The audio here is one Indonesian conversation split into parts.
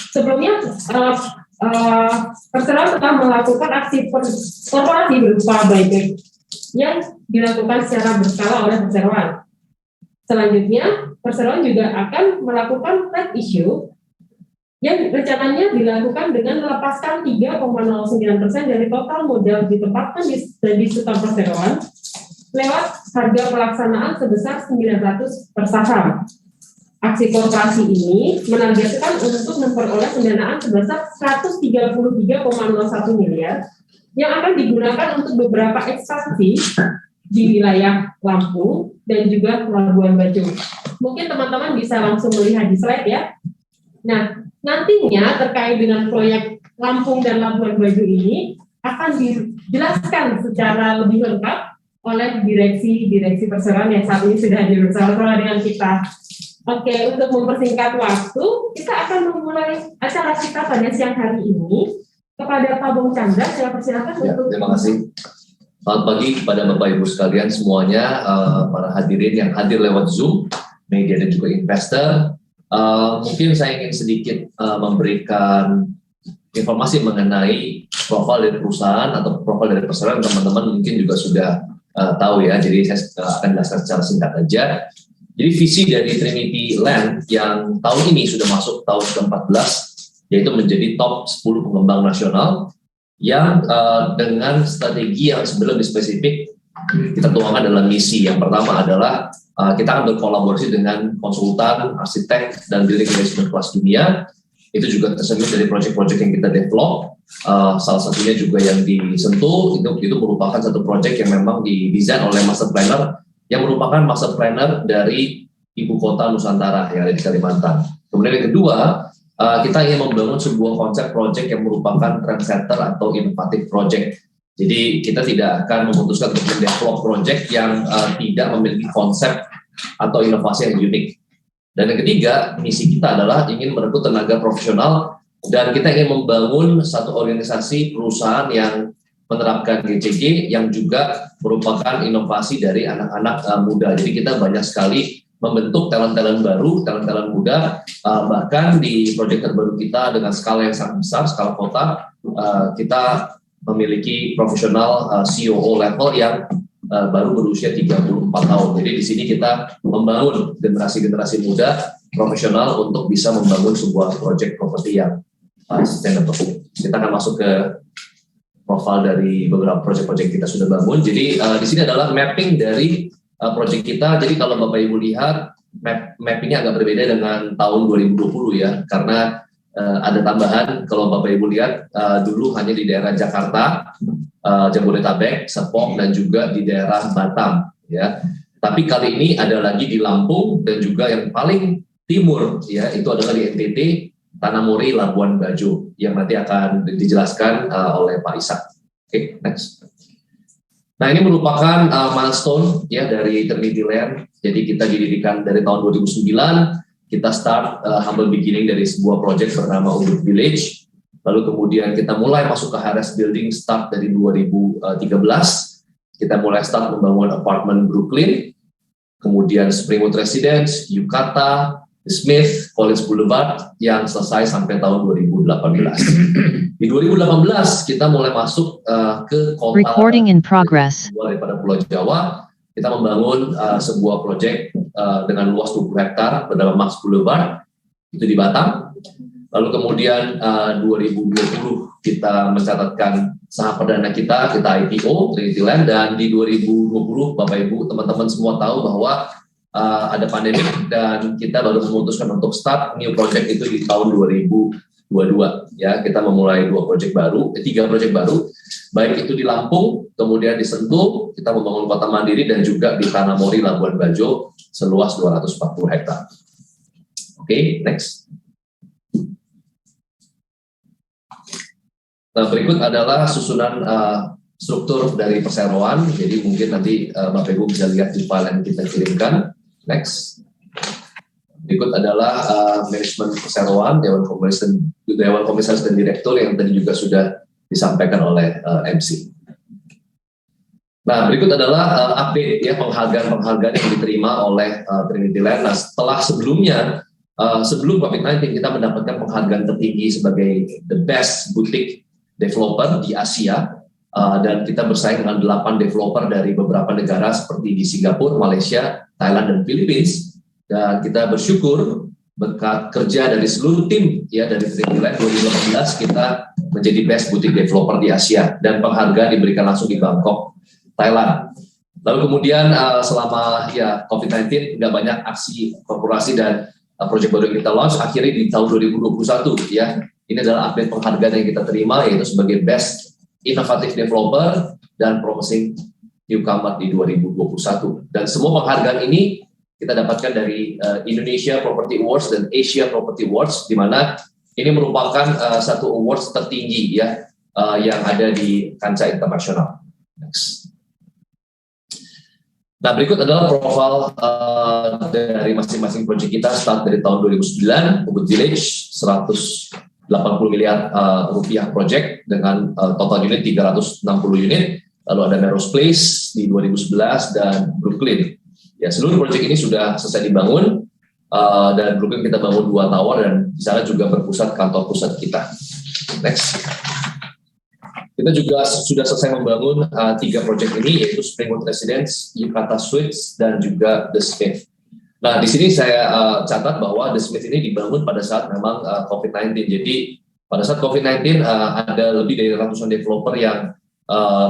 Sebelumnya perseroan telah melakukan aksi korporasi berupa buyback yang dilakukan secara berkala oleh perseroan. Selanjutnya, perseroan juga akan melakukan right issue yang rencananya dilakukan dengan melepaskan 3,09% dari total modal ditempatkan di struktur perseroan lewat harga pelaksanaan sebesar 900 per saham. Aksi korporasi ini menargetkan untuk memperoleh pendanaan sebesar 133,01 miliar yang akan digunakan untuk beberapa ekspansi di wilayah Lampung dan juga Labuan Bajo. Mungkin teman-teman bisa langsung melihat di slide ya. Nah, nantinya terkait dengan proyek Lampung dan Labuan Bajo ini akan dijelaskan secara lebih lengkap oleh direksi perseroan yang saat ini sudah hadir bersama dengan kita. Oke, untuk mempersingkat waktu, kita akan memulai acara kita pada siang hari ini. Kepada Pak Bung Chandra, saya persilakan untuk... Terima kasih. Selamat pagi kepada Bapak Ibu sekalian semuanya, para hadirin yang hadir lewat Zoom, media dan juga investor. Mungkin saya ingin sedikit memberikan informasi mengenai profil dari perusahaan atau profil dari perseroan. Teman-teman mungkin juga sudah tahu ya, jadi saya akan jelaskan secara singkat aja. Jadi visi dari Trinity Land yang tahun ini sudah masuk tahun ke-14, yaitu menjadi top 10 pengembang nasional yang dengan strategi yang sebelum spesifik kita tuangkan dalam misi. Yang pertama adalah kita akan berkolaborasi dengan konsultan, arsitek, dan building management kelas dunia. Itu juga tercermin dari proyek-proyek yang kita develop. Salah satunya juga yang disentuh itu merupakan satu proyek yang memang didesain oleh master planner yang merupakan master planner dari Ibu Kota Nusantara yang ada di Kalimantan. Kemudian yang kedua, kita ingin membangun sebuah konsep proyek yang merupakan trendsetter atau inovatif proyek. Jadi kita tidak akan memutuskan untuk mendevelop proyek yang tidak memiliki konsep atau inovasi yang unik. Dan yang ketiga, misi kita adalah ingin merekrut tenaga profesional dan kita ingin membangun satu organisasi perusahaan yang menerapkan GCG yang juga merupakan inovasi dari anak-anak muda. Jadi kita banyak sekali membentuk talent-talent baru, talent-talent muda, bahkan di proyek terbaru kita dengan skala yang sangat besar, skala kota, kita memiliki profesional COO level yang baru berusia 34 tahun. Jadi di sini kita membangun generasi-generasi muda profesional untuk bisa membangun sebuah proyek properti yang sustainable. Kita akan masuk ke profil dari beberapa proyek-proyek kita sudah bangun. Jadi di sini adalah mapping dari proyek kita. Jadi kalau Bapak Ibu lihat map ini agak berbeda dengan tahun 2020 ya, karena ada tambahan. Kalau Bapak Ibu lihat dulu hanya di daerah Jakarta, Jabodetabek, Serpong dan juga di daerah Batam ya. Tapi kali ini ada lagi di Lampung dan juga yang paling timur ya itu adalah di NTT, Tanah-Mori, Labuan Bajo yang nanti akan dijelaskan oleh Pak Ishak. Oke, next. Nah ini merupakan milestone ya dari Trinity Land. Jadi kita didirikan dari tahun 2009. Kita start humble beginning dari sebuah project bernama Ubud Village. Lalu kemudian kita mulai masuk ke Harris Building start dari 2013. Kita mulai start membangun apartemen Brooklyn, kemudian Springwood Residence, Yukata, Smith, College Boulevard yang selesai sampai tahun 2018. Di 2018 kita mulai masuk ke kota daripada Pulau Jawa. Kita membangun sebuah proyek dengan luas 20 hektar bernama Max Boulevard itu di Batam. Lalu kemudian 2020 kita mencatatkan saham perdana kita IPO Trinity Land, dan di 2020 Bapak Ibu teman-teman semua tahu bahwa ada pandemi dan kita baru memutuskan untuk start new project itu di tahun 2022 ya. Kita memulai 3 project baru, baik itu di Lampung, kemudian di Sentul kita membangun kota mandiri dan juga di Tanah-Mori, Labuan Bajo seluas 240 hektar. Oke, next. Nah, berikut adalah susunan struktur dari perseroan. Jadi mungkin nanti Bapak Ibu bisa lihat di file yang kita kirimkan. Next. Berikut adalah manajemen perseroan, Dewan Komisaris dan Direktur yang tadi juga sudah disampaikan oleh MC. Nah, berikut adalah update ya penghargaan yang diterima oleh Trinity Land. Nah, setelah sebelumnya sebelum COVID-19 kita mendapatkan penghargaan tertinggi sebagai the best boutique developer di Asia, dan kita bersaing dengan 8 developer dari beberapa negara seperti di Singapura, Malaysia, Thailand, dan Philippines. Dan kita bersyukur berkat kerja dari seluruh tim ya dari Dreamland 2018 kita menjadi best boutique developer di Asia, dan penghargaan diberikan langsung di Bangkok, Thailand. Lalu kemudian selama ya COVID-19 nggak banyak aksi korporasi dan proyek baru yang kita launch. Akhirnya di tahun 2021 ya, ini adalah update penghargaan yang kita terima, yaitu sebagai Best Innovative Developer dan Promising Newcomer di 2021. Dan semua penghargaan ini kita dapatkan dari Indonesia Property Awards dan Asia Property Awards, di mana ini merupakan satu awards tertinggi ya yang ada di kancah internasional. Next. Nah, berikut adalah profil dari masing-masing proyek kita. Start dari tahun 2009, Ubud Village 180 miliar rupiah proyek dengan total unit 360 unit. Lalu ada Melrose Place di 2011 dan Brooklyn. Ya, seluruh proyek ini sudah selesai dibangun, dan Brooklyn kita bangun 2 tower, dan di sana juga berpusat kantor pusat kita. Next. Kita juga sudah selesai membangun 3 proyek ini, yaitu Springwood Residence, Yukata Suites, dan juga The Smith. Nah, di sini saya catat bahwa The Smith ini dibangun pada saat memang COVID-19. Jadi pada saat COVID-19 ada lebih dari ratusan developer yang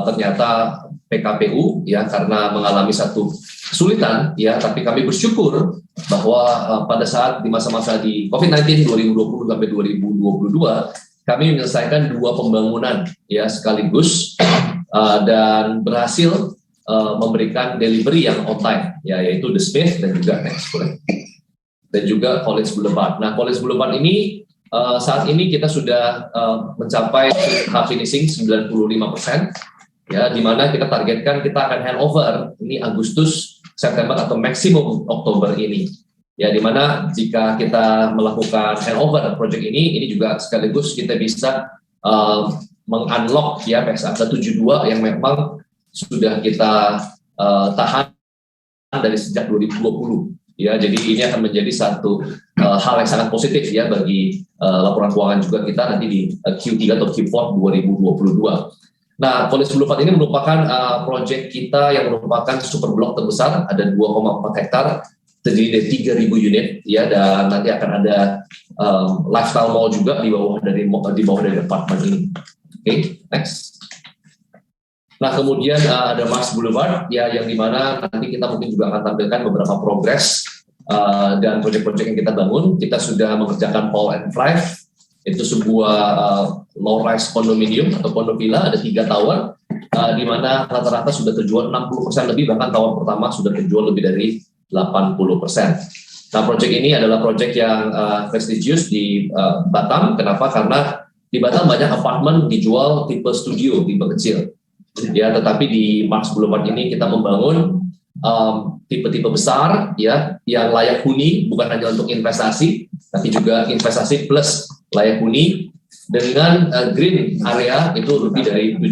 ternyata PKPU ya karena mengalami satu kesulitan ya. Tapi kami bersyukur bahwa pada saat di masa-masa di COVID-19 2020 sampai 2022 kami menyelesaikan 2 pembangunan ya sekaligus dan berhasil memberikan delivery yang on time ya, yaitu The Smith dan juga Next dan juga College Boulevard. Nah, College Boulevard ini saat ini kita sudah mencapai half finishing 95% ya, di mana kita targetkan kita akan handover ini Agustus, September atau maksimum Oktober ini. Ya, di mana jika kita melakukan handover project ini juga sekaligus kita bisa mengunlock ya PSAK 72 yang memang sudah kita tahan dari sejak 2020. Ya, jadi ini akan menjadi satu hal yang sangat positif ya bagi laporan keuangan juga kita nanti di Q3 atau Q4 2022. Nah, College Boulevard ini merupakan proyek kita yang merupakan super blok terbesar, ada 2,4 hektar, terdiri dari 3.000 unit ya, dan nanti akan ada lifestyle mall juga di bawah dari apartemen ini. Oke, next. Nah, kemudian ada Mars Boulevard ya, yang dimana nanti kita mungkin juga akan tampilkan beberapa progres dan proyek-proyek yang kita bangun. Kita sudah mengerjakan Paul and Thrive, itu sebuah low-rise condominium atau condo villa, ada 3 tower, di mana rata-rata sudah terjual 60% lebih, bahkan tower pertama sudah terjual lebih dari 80%. Nah, proyek ini adalah proyek yang prestigious di Batam. Kenapa? Karena di Batam banyak apartemen dijual tipe studio, tipe kecil. Ya, tetapi di Mars Boulevard ini kita membangun tipe-tipe besar ya, yang layak huni, bukan hanya untuk investasi, tapi juga investasi plus layak huni dengan green area itu lebih dari 70%.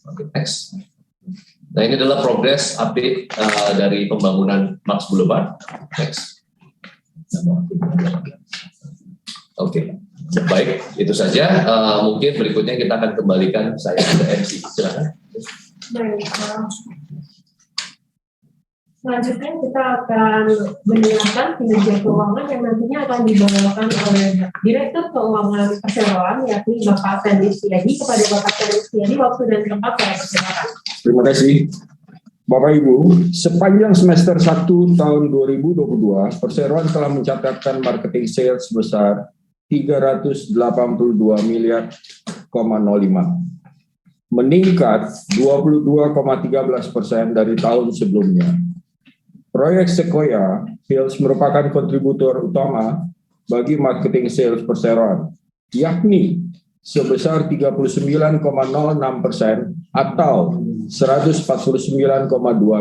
Okay, next. Nah, ini adalah progress update dari pembangunan Mars Boulevard. Next. Oke, baik, itu saja. Mungkin berikutnya kita akan kembalikan saya ke MC. Silakan. Baik, selanjutnya kita akan mendengarkan kinerja keuangan yang nantinya akan dibawakan oleh Direktur Keuangan Perseroan, yakni Bapak Sandy Setiadi. Kepada Bapak Sandy Setiadi, waktu dan tempat saya persilakan. Terima kasih. Bapak Ibu, sepanjang semester 1 tahun 2022, Perseroan telah mencatatkan marketing sales sebesar 382 miliar, meningkat 22,13% dari tahun sebelumnya. Proyek Sequoia Hills merupakan kontributor utama bagi marketing sales Perseroan, yakni sebesar 39,06% atau 149,2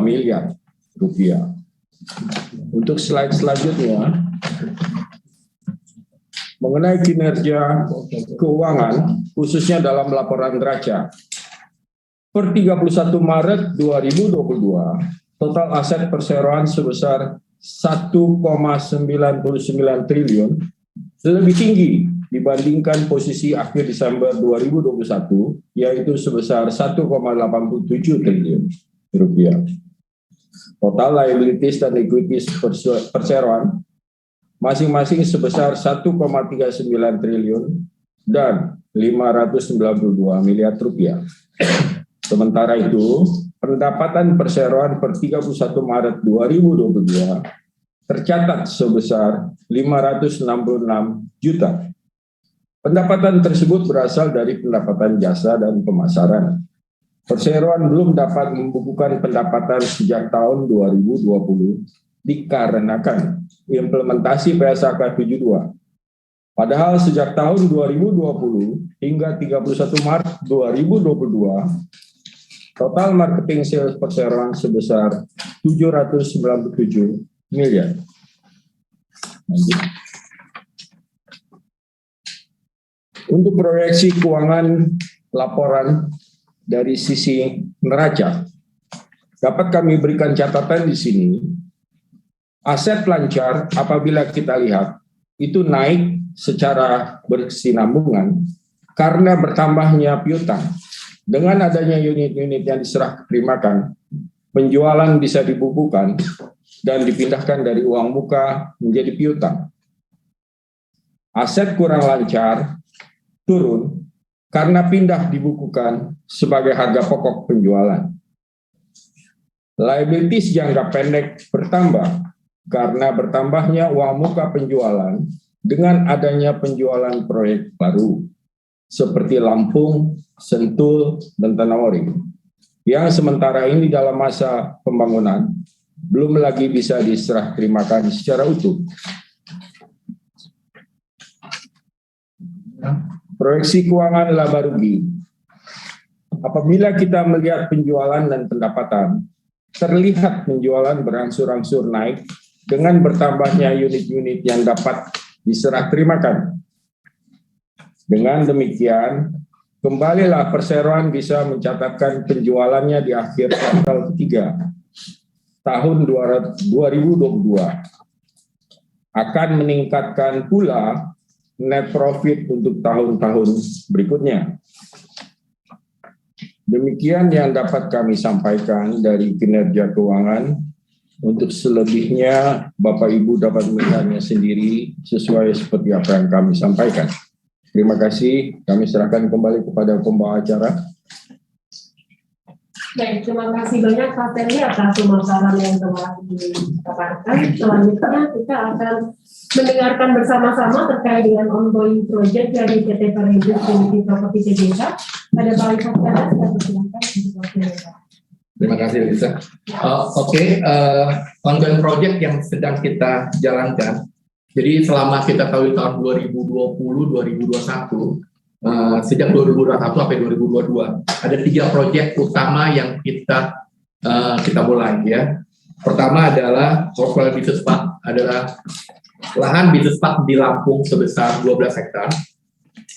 miliar rupiah. Untuk slide selanjutnya, mengenai kinerja keuangan, khususnya dalam laporan neraca. Per 31 Maret 2022, total aset Perseroan sebesar 1,99 triliun lebih tinggi dibandingkan posisi akhir Desember 2021, yaitu sebesar 1,87 triliun rupiah. Total liabilities dan equities perseroan masing-masing sebesar 1,39 triliun dan 592 miliar rupiah. Sementara itu, pendapatan perseroan per 31 Maret 2022 tercatat sebesar 566 juta. Pendapatan tersebut berasal dari pendapatan jasa dan pemasaran. Perseroan belum dapat membukukan pendapatan sejak tahun 2020 dikarenakan implementasi PSAK 72. Padahal sejak tahun 2020 hingga 31 Maret 2022, total marketing sales perseroan sebesar 797 miliar. Untuk proyeksi keuangan laporan dari sisi neraca, dapat kami berikan catatan di sini. Aset lancar apabila kita lihat itu naik secara berkesinambungan karena bertambahnya piutang. Dengan adanya unit-unit yang diserah terimakan, penjualan bisa dibukukan dan dipindahkan dari uang muka menjadi piutang. Aset kurang lancar turun karena pindah dibukukan sebagai harga pokok penjualan. Liabilities jangka pendek bertambah karena bertambahnya uang muka penjualan dengan adanya penjualan proyek baru seperti Lampung, Sentul, dan Tanah Ori yang sementara ini dalam masa pembangunan belum lagi bisa diserah terimakan secara utuh. Proyeksi keuangan laba rugi. Apabila kita melihat penjualan dan pendapatan, terlihat penjualan berangsur-angsur naik dengan bertambahnya unit-unit yang dapat diserah terimakan. Dengan demikian, kembalilah perseroan bisa mencatatkan penjualannya di akhir kuartal ketiga tahun 2022 akan meningkatkan pula net profit untuk tahun-tahun berikutnya. Demikian yang dapat kami sampaikan dari kinerja keuangan. Untuk selebihnya, Bapak Ibu dapat melihatnya sendiri sesuai seperti apa yang kami sampaikan. Terima kasih. Kami serahkan kembali kepada pembawa acara. Baik, terima kasih banyak Pak Ferry atas pemaparan yang telah dipaparkan. Selanjutnya kita akan mendengarkan bersama-sama terkait dengan ongoing project dari PT Perindo Unity Property Tbk. Pada Pak Ibu Ferry, saya persilakan untuk berkomentar. Terima kasih Lisa. Ongoing project yang sedang kita jalankan. Jadi selama kita tahu tahun 2020-2021, sejak 2021 sampai 2022 ada 3 proyek utama yang kita mulai ya. Pertama adalah Corporate Business Park, adalah lahan business park di Lampung sebesar 12 hektar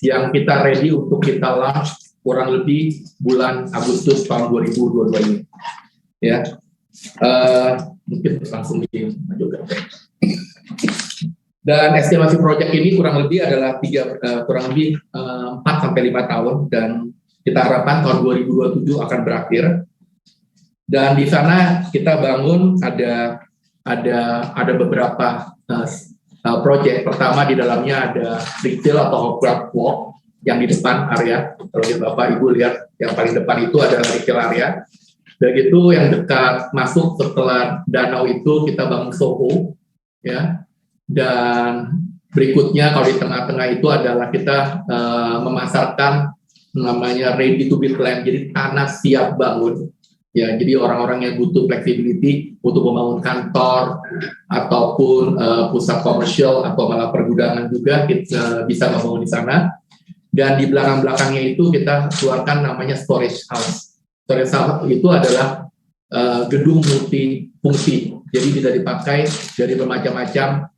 yang kita ready untuk kita launch kurang lebih bulan Agustus tahun 2022 ini. Ya, mungkin langsung dimajukan. Dan estimasi proyek ini kurang lebih adalah 4 sampai 5 tahun dan kita harapkan tahun 2027 akan berakhir. Dan di sana kita bangun ada beberapa proyek. Pertama di dalamnya ada retail atau crowd walk yang di depan area. Kalau Bapak Ibu lihat yang paling depan itu adalah retail area. Dan itu yang dekat masuk setelah danau itu kita bangun Soho, ya. Dan berikutnya kalau di tengah-tengah itu adalah kita memasarkan namanya ready to build land, jadi tanah siap bangun. Ya, jadi orang-orang yang butuh flexibility untuk membangun kantor ataupun pusat komersial atau malah pergudangan juga kita bisa membangun di sana. Dan di belakang-belakangnya itu kita keluarkan namanya storage house. Storage house itu adalah gedung multifungsi, jadi bisa dipakai dari bermacam-macam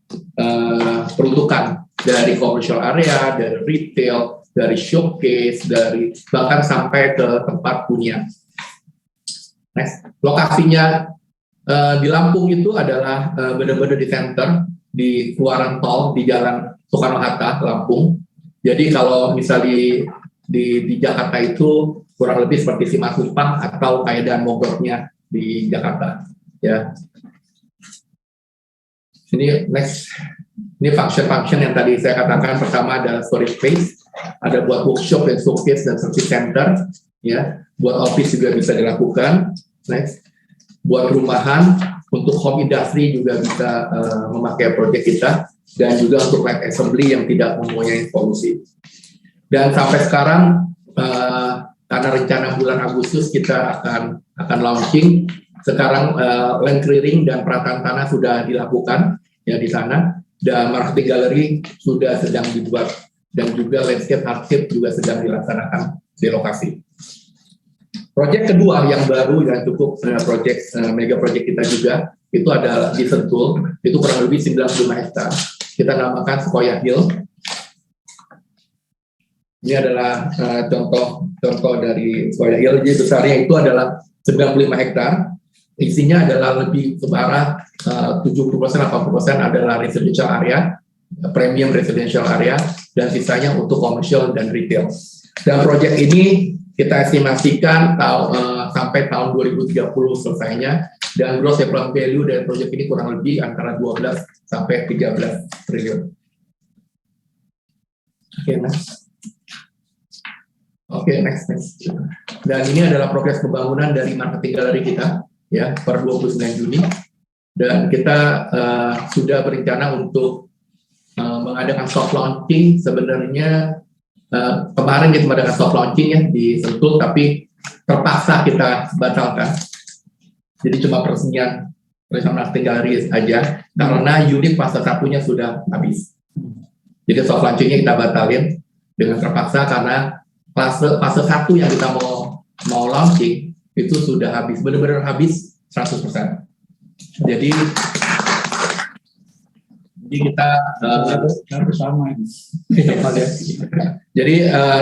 peruntukan, dari commercial area, dari retail, dari showcase, dari bahkan sampai ke tempat hunian. Next, lokasinya Di Lampung itu adalah benar-benar di center, di keluaran tol di Jalan Soekarno-Hatta, Lampung. Jadi kalau misalnya di Jakarta itu kurang lebih seperti Simatupang atau kayak dan Mogoknya di Jakarta. Ya. Ini next, ini function-function yang tadi saya katakan. Pertama ada storage space, ada buat workshop dan showcase dan service center, ya. Buat office juga bisa dilakukan. Next. Buat rumahan, untuk home industry juga bisa memakai proyek kita, dan juga untuk light assembly yang tidak mempunyai polusi. Dan sampai sekarang, karena rencana bulan Agustus kita akan launching, sekarang land clearing dan perataan tanah sudah dilakukan ya di sana, dan marketing gallery sudah sedang dibuat, dan juga landscape hardscape juga sedang dilaksanakan di lokasi. Proyek kedua yang baru dan cukup mega project kita juga itu ada di Sentul, itu kurang lebih 95 hektar. Kita namakan Sequoia Hill. Ini adalah contoh dari Sequoia Hill. Jadi besarnya itu adalah 95 hektar. Isinya adalah lebih sebarang 70%-80% adalah residential area, premium residential area, dan sisanya untuk commercial dan retail. Dan proyek ini kita estimasikan sampai tahun 2030 selesainya, dan gross development value dari proyek ini kurang lebih antara 12 sampai 13 triliun. Oke, next. Dan ini adalah progres pembangunan dari marketing gallery kita, ya, per 29 Juni. Dan kita sudah berencana untuk mengadakan soft launching. Sebenarnya kemarin kita mengadakan soft launching ya di Sentul, tapi terpaksa kita batalkan. Jadi cuma peresmian marketing gallery aja, karena unit fase satunya sudah habis. Jadi soft launchingnya kita batalin dengan terpaksa, karena fase satu yang kita mau launching itu sudah habis, benar-benar habis 100%. Jadi kita bersama. Jadi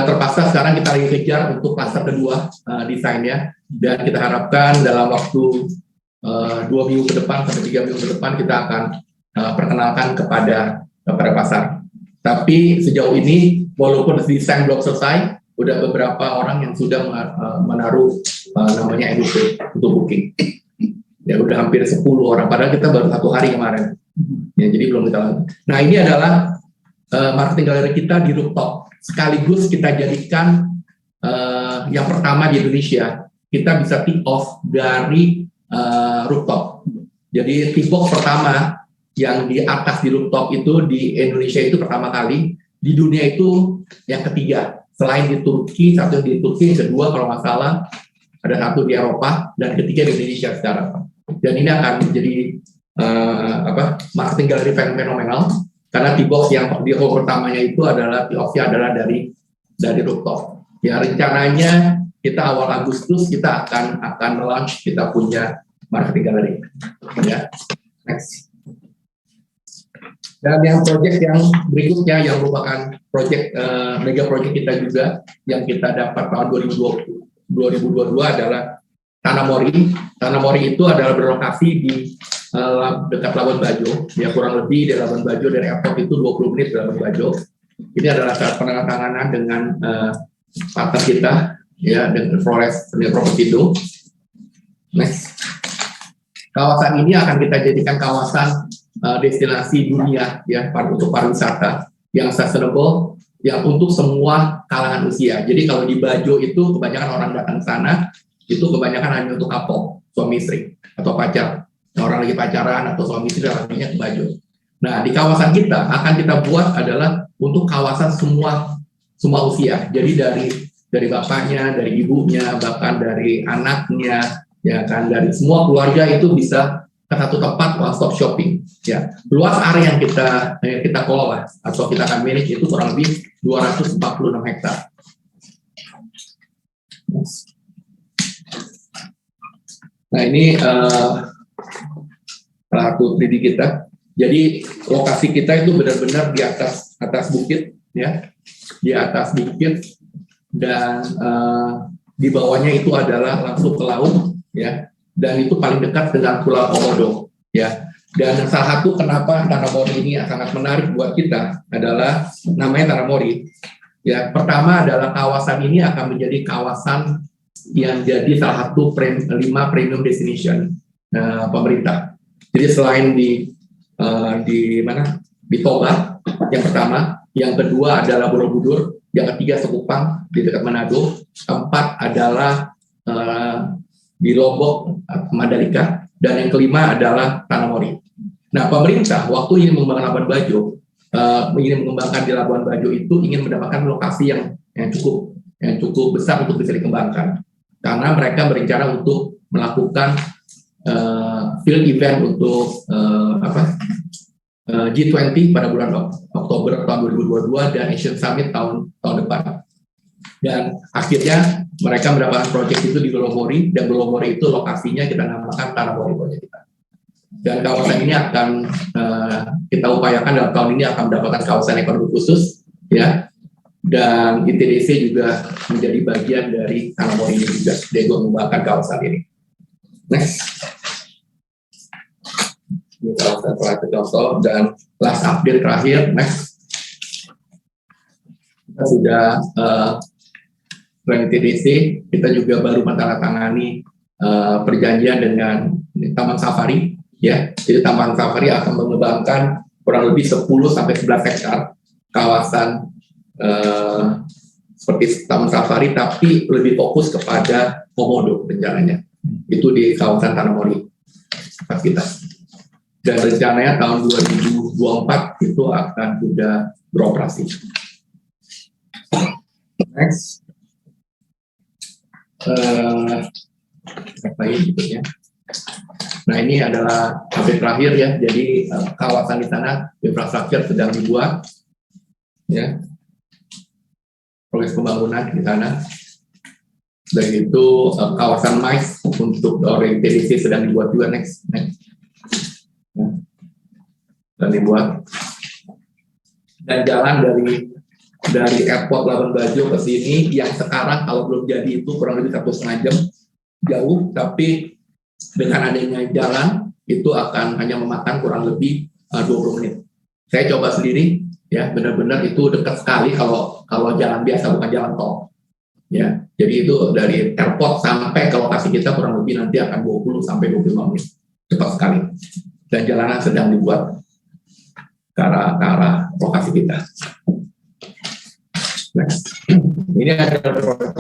terpaksa sekarang kita lagi kejar untuk fase kedua desainnya, dan kita harapkan dalam waktu 2 minggu ke depan sampai 3 minggu ke depan kita akan perkenalkan kepada pasar. Tapi sejauh ini walaupun desain belum selesai, udah beberapa orang yang sudah menaruh namanya edukasi untuk booking. Ya udah hampir 10 orang, padahal kita baru 1 hari kemarin. Ya, jadi belum kita lakukan. Nah, ini adalah marketing gallery kita di rooftop. Sekaligus kita jadikan yang pertama di Indonesia, kita bisa take off dari rooftop. Jadi tee box pertama yang di atas di rooftop itu di Indonesia itu pertama kali, di dunia itu yang ketiga. Selain di Turki, satu di Turki, kedua kalau nggak salah ada satu di Eropa, dan ketiga di Indonesia sekarang. Dan ini akan menjadi marketing gallery fenomenal, karena T-box yang di hall pertamanya itu adalah T-off-nya adalah dari rooftop. Ya, rencananya kita awal Agustus kita akan launch kita punya marketing gallery. Ya, next. Dan yang project yang berikutnya yang merupakan project mega project kita juga yang kita dapat tahun 2022 adalah Tanah Mori. Tanah Mori itu adalah berlokasi di dekat Labuan Bajo, ya kurang lebih di Labuan Bajo dari airport itu 20 menit di Labuan Bajo. Ini adalah saat penandatanganan dengan partner kita, ya, dengan Flores Propertindo. Next. Kawasan ini akan kita jadikan kawasan destinasi dunia, ya, untuk pariwisata yang sustainable, yang untuk semua kalangan usia. Jadi kalau di Bajo itu kebanyakan orang datang ke sana, itu kebanyakan hanya untuk couple, suami istri atau pacar. Nah, orang lagi pacaran atau suami istri artinya ke Bajo. Nah, di kawasan kita akan kita buat adalah untuk kawasan semua usia. Jadi dari bapaknya, dari ibunya, bahkan dari anaknya, ya kan, dari semua keluarga itu bisa ke satu tempat one stop shopping. Ya, luas area yang kita kelola atau kita akan manage itu kurang lebih 246 hektar. Nah, ini pelaku 3D kita. Jadi lokasi kita itu benar-benar di atas bukit, ya, di atas bukit, dan di bawahnya itu adalah langsung ke laut, ya. dan itu paling dekat dengan Pulau Komodo, ya. Dan salah satu kenapa Tanah Mori ini sangat menarik buat kita adalah namanya Tanah Mori. Ya, pertama adalah kawasan ini akan menjadi kawasan yang jadi salah satu 5 premium destination pemerintah. Jadi selain di mana? Di Toba yang pertama, yang kedua adalah Borobudur, yang ketiga Sekupang di dekat Manado, keempat adalah di Lombok, Mandalika, dan yang kelima adalah Tanah Mori. Nah, pemerintah waktu ingin mengembangkan Labuan Bajo, ingin mengembangkan di Labuan Bajo itu ingin mendapatkan lokasi yang cukup besar untuk bisa dikembangkan, karena mereka berencana untuk melakukan field event untuk G20 pada bulan Oktober tahun 2022 dan Asian Summit tahun depan. Dan akhirnya mereka mendapatkan proyek itu di Belomori, dan Belomori itu lokasinya kita namakan Tanah Mori proyek kita. Dan kawasan ini akan kita upayakan dalam tahun ini akan mendapatkan kawasan ekonomi khusus, ya. Dan ITDC juga menjadi bagian dari Tanah Mori ini juga, dia mengembangkan kawasan ini. Next. Ini kawasan contoh dan last update terakhir. Next. Kita sudah selain TDC, kita juga baru menandatangani perjanjian dengan Taman Safari, ya. Jadi Taman Safari akan mengembangkan kurang lebih 10 sampai 11 hektar kawasan seperti Taman Safari, tapi lebih fokus kepada komodo rencananya. Itu di kawasan Tanah Mori kita. Dan rencananya tahun 2024 itu akan sudah beroperasi. Next. Nah, ini adalah update terakhir, ya. Jadi kawasan di sana infrastruktur sedang dibuat, ya. Proses pembangunan di sana. Dan itu kawasan MICE untuk TDC sedang dibuat juga. Next. Ya. Dan dibuat. Dan jalan dari airport Labuan Bajo ke sini yang sekarang kalau belum jadi itu kurang lebih 1,5 jam jauh, tapi dengan adanya jalan itu akan hanya memakan kurang lebih 20 menit. Saya coba sendiri, ya, benar-benar itu dekat sekali kalau jalan biasa, bukan jalan tol, ya. Jadi itu dari airport sampai ke lokasi kita kurang lebih nanti akan 20 sampai 25 menit, cepat sekali. Dan jalanan sedang dibuat ke arah lokasi kita. Next. Ini adalah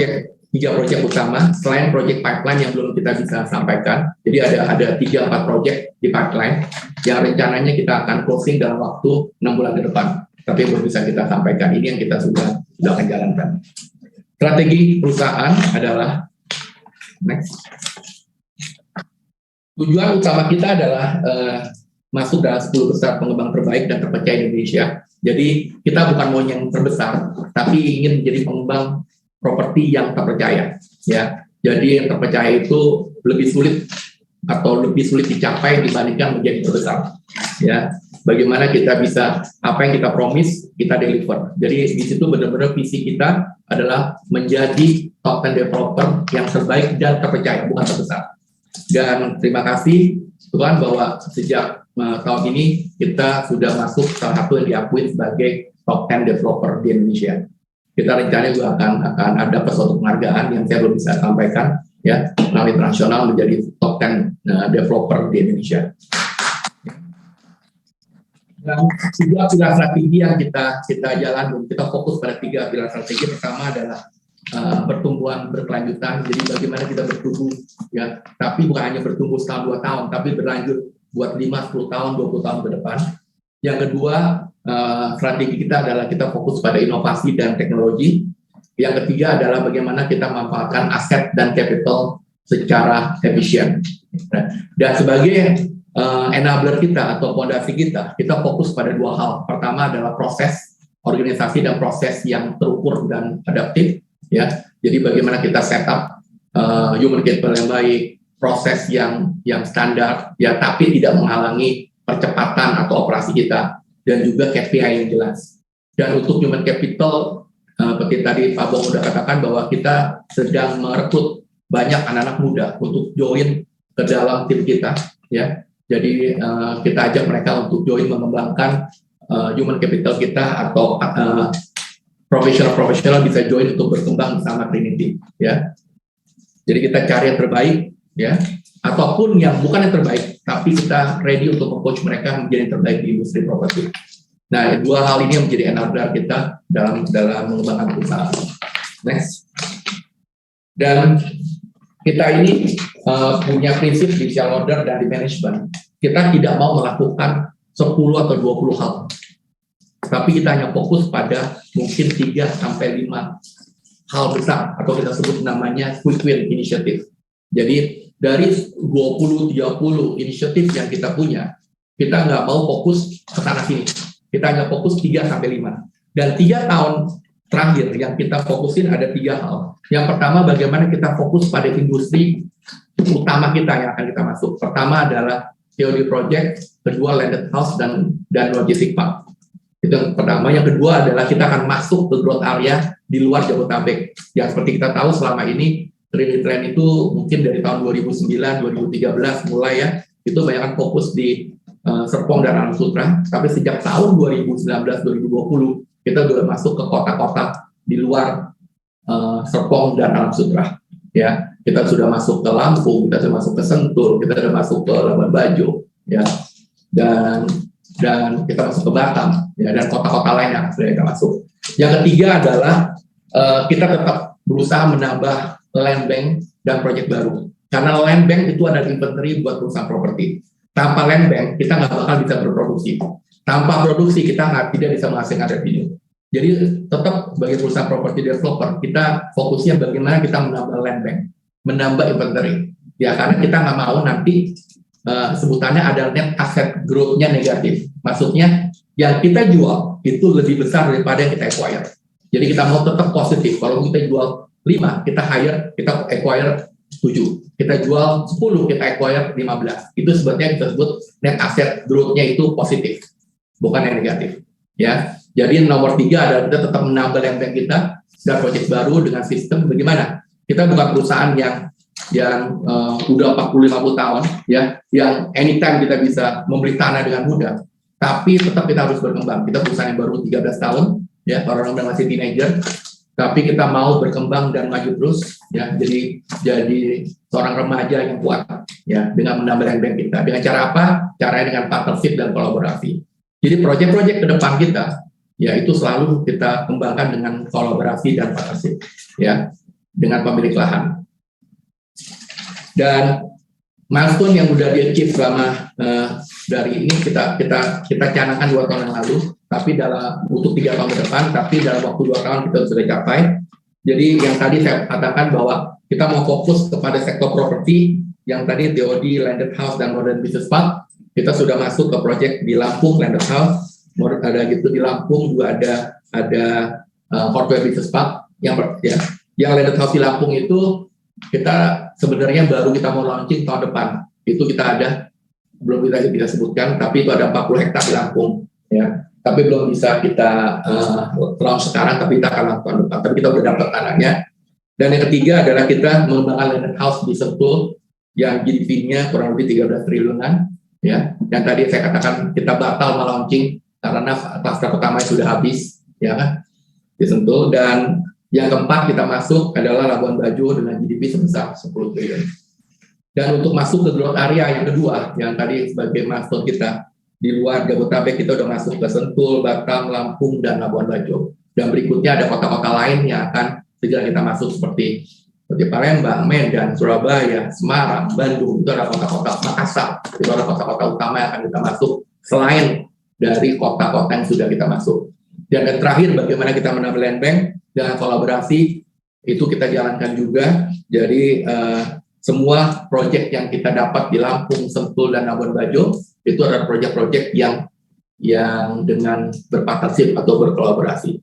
tiga proyek utama selain proyek pipeline yang belum kita bisa sampaikan. Jadi ada 3-4 proyek di pipeline yang rencananya kita akan closing dalam waktu 6 bulan ke depan. Tapi belum bisa kita sampaikan. Ini yang kita sudah akan jalankan. Strategi perusahaan adalah next. Tujuan utama kita adalah masuk dalam 10 besar pengembang terbaik dan terpercaya Indonesia. Jadi kita bukan mau yang terbesar, tapi ingin menjadi pengembang properti yang terpercaya, ya. Jadi yang terpercaya itu lebih sulit dicapai dibandingkan menjadi terbesar, ya. Bagaimana kita bisa, apa yang kita promise kita deliver. Jadi di situ benar-benar visi kita adalah menjadi top 10 developer yang terbaik dan terpercaya, bukan terbesar. Dan terima kasih Tuhan bahwa sejak tahun ini kita sudah masuk salah satu yang diakui sebagai top 10 developer di Indonesia. Kita rencananya juga akan ada suatu penghargaan yang saya belum bisa sampaikan, ya, melalui internasional menjadi top 10 developer di Indonesia. Dan juga pilar strategi yang kita jalan, kita fokus pada 3 pilar strategi. Pertama adalah pertumbuhan berkelanjutan. Jadi bagaimana kita bertumbuh, ya, tapi bukan hanya bertumbuh setahun 2 tahun, tapi berlanjut buat 5, 10 tahun, 20 tahun ke depan. Yang kedua, strategi kita adalah kita fokus pada inovasi dan teknologi. Yang ketiga adalah bagaimana kita memanfaatkan aset dan capital secara efisien. Dan sebagai enabler kita atau fondasi kita fokus pada 2 hal. Pertama adalah proses organisasi dan proses yang terukur dan adaptif, ya. Jadi bagaimana kita set up human capital yang baik, proses yang standar, ya, tapi tidak menghalangi percepatan atau operasi kita, dan juga KPI yang jelas. Dan untuk human capital, seperti tadi Pak Bong sudah katakan bahwa kita sedang merekrut banyak anak-anak muda untuk join ke dalam tim kita, ya. Jadi kita ajak mereka untuk join mengembangkan human capital kita, atau profesional bisa join untuk berkembang bersama Trinity, ya. Jadi kita cari yang terbaik, ya, ataupun yang bukan yang terbaik, tapi kita ready untuk meng-coach mereka menjadi yang terbaik di industri properti. Nah, dua hal ini yang menjadi enabler kita dalam mengembangkan perusahaan. Next. Dan kita ini punya prinsip di shareholder dan di manajemen. Kita tidak mau melakukan 10 atau 20 hal. Tapi kita hanya fokus pada mungkin 3 sampai 5 hal besar, atau kita sebut namanya quick win initiative. Jadi dari 20-30 inisiatif yang kita punya, kita nggak mau fokus ke sana sini. Kita hanya fokus 3 sampai 5. Dan 3 tahun terakhir yang kita fokusin ada 3 hal. Yang pertama, bagaimana kita fokus pada industri utama kita yang akan kita masuk. Pertama adalah TOD project, kedua landed house dan logistik park. Itu yang pertama. Yang kedua adalah kita akan masuk ke growth area di luar Jabodetabek. Yang seperti kita tahu selama ini Trinity itu mungkin dari tahun 2009, 2013 mulai, ya, itu banyak fokus di Serpong dan Alam Sutra. Tapi sejak tahun 2019-2020 kita sudah masuk ke kota-kota di luar Serpong dan Alam Sutra. Ya, kita sudah masuk ke Lampung, kita sudah masuk ke Sentul, kita sudah masuk ke Labuan Bajo, ya, dan kita masuk ke Batam, ya, dan kota-kota lain yang sudah kita masuk. Yang ketiga adalah kita tetap berusaha menambah land bank dan proyek baru. Karena land bank itu adalah inventory buat perusahaan properti. Tanpa land bank kita nggak bakal bisa berproduksi. Tanpa produksi kita tidak bisa menghasilkan revenue. Jadi tetap sebagai perusahaan property developer kita fokusnya bagaimana kita menambah land bank, menambah inventory. Ya, karena kita nggak mau nanti sebutannya ada net asset growth-nya negatif. Maksudnya yang kita jual itu lebih besar daripada yang kita acquire. Jadi kita mau tetap positif. Kalau kita jual 5, kita acquire 7. Kita jual 10, kita acquire 15. Itu sebetulnya kita sebut net asset growth-nya itu positif, bukan yang negatif. Ya. Jadi nomor 3 adalah kita tetap menambah land bank kita dan proyek baru dengan sistem bagaimana. Kita bukan perusahaan yang udah 40-50 tahun, ya, yang anytime kita bisa membeli tanah dengan mudah. Tapi tetap kita harus berkembang. Kita perusahaan yang baru 13 tahun, ya, orang-orang masih teenager. Tapi kita mau berkembang dan maju terus, ya, jadi seorang remaja yang kuat, ya, dengan menambah land bank kita. Dengan cara apa? Caranya dengan partnership dan kolaborasi. Jadi proyek-proyek ke depan kita, ya, itu selalu kita kembangkan dengan kolaborasi dan partnership, ya, dengan pemilik lahan. Dan milestone yang sudah di-achieve selama dari ini kita canangkan 2 tahun yang lalu, tapi untuk 3 tahun ke depan, tapi dalam waktu 2 tahun kita sudah capai. Jadi yang tadi saya katakan bahwa kita mau fokus kepada sektor properti, yang tadi TOD, landed house, dan modern business park. Kita sudah masuk ke proyek di Lampung, landed house, ada gitu di Lampung juga ada hardware business park. Yang landed house di Lampung itu kita sebenarnya baru kita mau launching tahun depan. Itu kita belum bisa sebutkan, tapi itu ada 40 hektar di Lampung, ya. Tapi belum bisa kita launch sekarang, tapi kita akan lakukan depan. Tapi kita sudah dapat tanahnya. Dan yang ketiga adalah kita mengembangkan landed house di Sentul yang GDP-nya kurang lebih 13 triliunan, ya. Dan tadi saya katakan kita batal melaunching karena fase pertama sudah habis, ya kan, di Sentul. Dan yang keempat kita masuk adalah Labuan Bajo dengan GDP sebesar 10 triliun. Dan untuk masuk ke growth area yang kedua, yang tadi sebagai milestone kita, di luar Jabodetabek kita udah masuk ke Sentul, Batam, Lampung, dan Labuan Bajo. Dan berikutnya ada kota-kota lain yang akan segera kita masuk seperti Palembang, Medan, Surabaya, Semarang, Bandung. Itu ada kota-kota, Makassar. Itu ada kota-kota utama yang akan kita masuk selain dari kota-kota yang sudah kita masuk. Dan yang terakhir, bagaimana kita menambah land bank dengan kolaborasi, itu kita jalankan juga. Jadi semua proyek yang kita dapat di Lampung, Sentul, dan Labuan Bajo itu adalah proyek-proyek yang dengan berpartnership atau berkolaborasi.